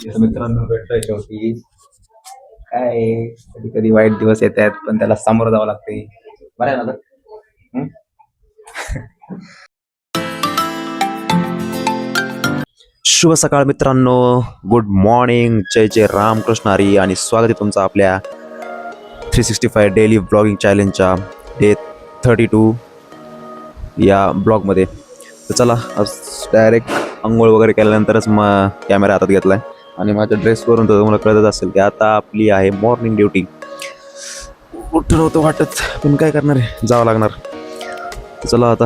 जसं मित्रांनो भेटलोय शेवटी. काय कधी कधी वाईट दिवस येत आहेत पण त्याला सामोरं जावं लागते. बरं आहे ना आता? हं? शुभ सकाळ मित्रांनो, गुड मॉर्निंग, जय जय रामकृष्ण हरी आणि स्वागत आहे तुमचं आपल्या 365 डेली ब्लॉगिंग चॅलेंजच्या डे 32 या ब्लॉगमध्ये. तर चला आज डायरेक्ट आंघोळ वगैरे केल्यानंतरच मग कॅमेरा हातात घेतला आहे आणि माझ्या ड्रेसवरून तर तुम्हाला कळतच असेल की आता आपली आहे मॉर्निंग ड्युटी. उठून नव्हतं वाटत पण काय करणार आहे, जावं लागणार. तर चला आता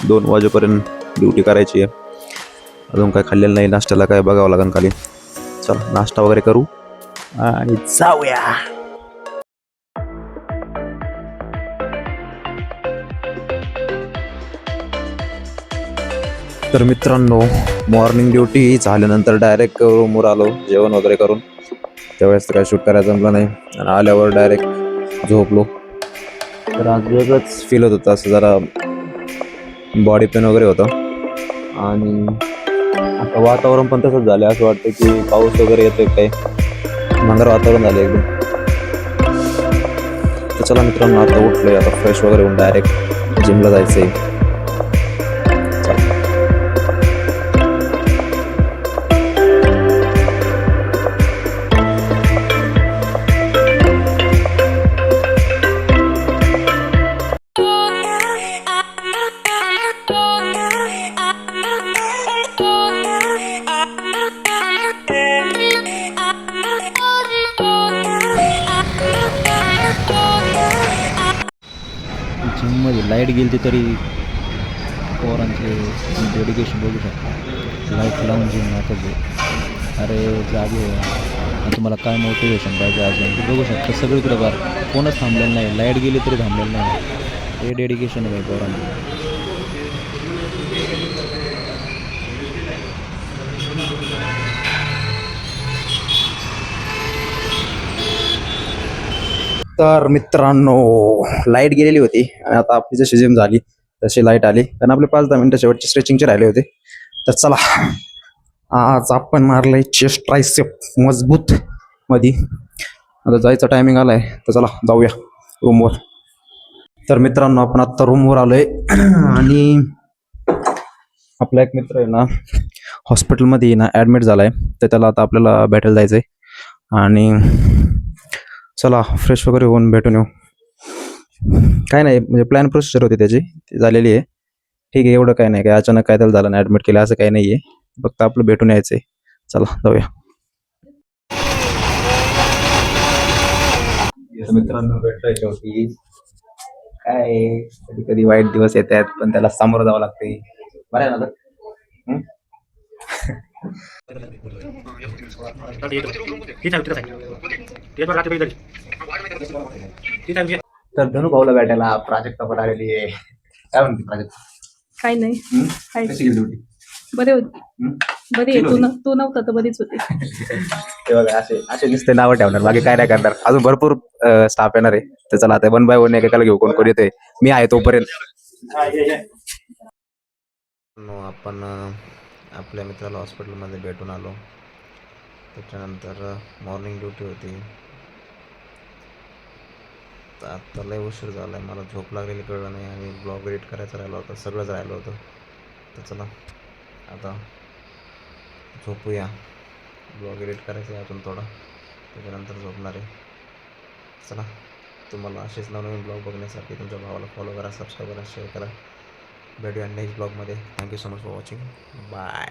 2 वाजेपर्यंत ड्युटी करायची आहे. अजून काय खाल्लेलं नाही, नाश्त्याला काय बघावं लागेल खाली. चला नाश्ता वगैरे करू आणि जाऊया. तर मित्रांनो मॉर्निंग ड्युटी झाल्यानंतर डायरेक्ट रूमवर आलो जेवण वगैरे करून. त्यावेळेस तर काय शूट करायचं जमलं नाही आणि आल्यावर डायरेक्ट झोपलो. तर आज वेगळंच फील होत होतं, असं जरा बॉडी पेन वगैरे होतं आणि आता वातावरण पण तसंच झालं. असं वाटतं की पाऊस वगैरे येतोय काय, मंगर वातावरण झालं एकदम. तर चला मित्रांनो आता उठलोय, आता फ्रेश वगैरे होऊन डायरेक्ट जिमला जायचंय. जिममध्ये लाईट गेली तरी पोरांचे डेडिकेशन बघू शकता. लाईट लावून जिम आता अरे जागे आणि तुम्हाला काय मोटिवेशन पाहिजे अजून ते बघू शकता. सगळीकडे बार कोणच थांबलेलं नाही, लाईट गेली तरी थांबलेलं नाही. हे डेडिकेशन आहे पोरांचं. तर मित्रांनो लाईट गेलेली होती आणि आता आपली जशी जिम झाली तशी लाईट आली, कारण आपले 5-10 मिनिटं शेवटचे स्ट्रेचिंगचे राहिले होते. तर चला आज आपण मारलंय चेस्ट ट्रायसेप मजबूत मध्ये. आता जायचा टायमिंग आलाय तर चला जाऊया रूमवर. तर मित्रांनो आपण आत्ता रूमवर आलोय आणि आपला एक मित्र आहे ना हॉस्पिटलमध्ये ना ॲडमिट झालाय, तर त्याला आता आपल्याला भेटायला जायचंय आणि चला फ्रेश वगैरे होऊन भेटून येऊ. काय नाही म्हणजे प्लॅन प्रोसिजर होती त्याची, ती झालेली आहे. ठीक आहे, एवढं काय नाही, काय अचानक काय त्याला झालं नाही ॲडमिट केलं असं काही नाही आहे, फक्त आपलं भेटून यायचं आहे. चला जाऊया. मित्रांनो भेटलोय शेवटी. काय कधी कधी वाईट दिवस येत आहेत पण त्याला सामोरं जावं लागते. बरं आहे ना आता? तर धनु भाऊला भेटायला प्राजक्ता पण आलेली आहे. काय म्हणते प्राजक्ता? काही नाही. हाय. कशी गेली ड्युटी? बरे होते. बरी आहे. तू नव्हता तर बरीच होती. ते बघा असे असे नुसते नावं ठेवणार, बाकी काय नाही करणार. अजून भरपूर स्टाफ येणार आहे. तर चला आता 1 बाय 1 एकेकाला घेऊ, कोण कोण येतोय. मी आहे तोपर्यंत. आपण आपल्या मित्राला हॉस्पिटलमध्ये भेटून आलो. त्याच्यानंतर मॉर्निंग ड्युटी होती. तर आत्ता लय उशीर झाला आहे, मला झोप लागलेली कळलं नाही आणि ब्लॉग एडिट करायचं राहिलं होतं, सगळंच राहिलं होतं. तर चला आता झोपूया. ब्लॉग एडिट करायचं आहे अजून थोडा, त्याच्यानंतर झोपणार आहे. चला तुम्हाला असेच नवनवीन ब्लॉग बघण्यासाठी तुमच्या भावाला फॉलो करा, सबस्क्राईब करा, शेअर करा. भेटूया नेक्स्ट ब्लॉगमध्ये. Thank you so much for watching. Bye.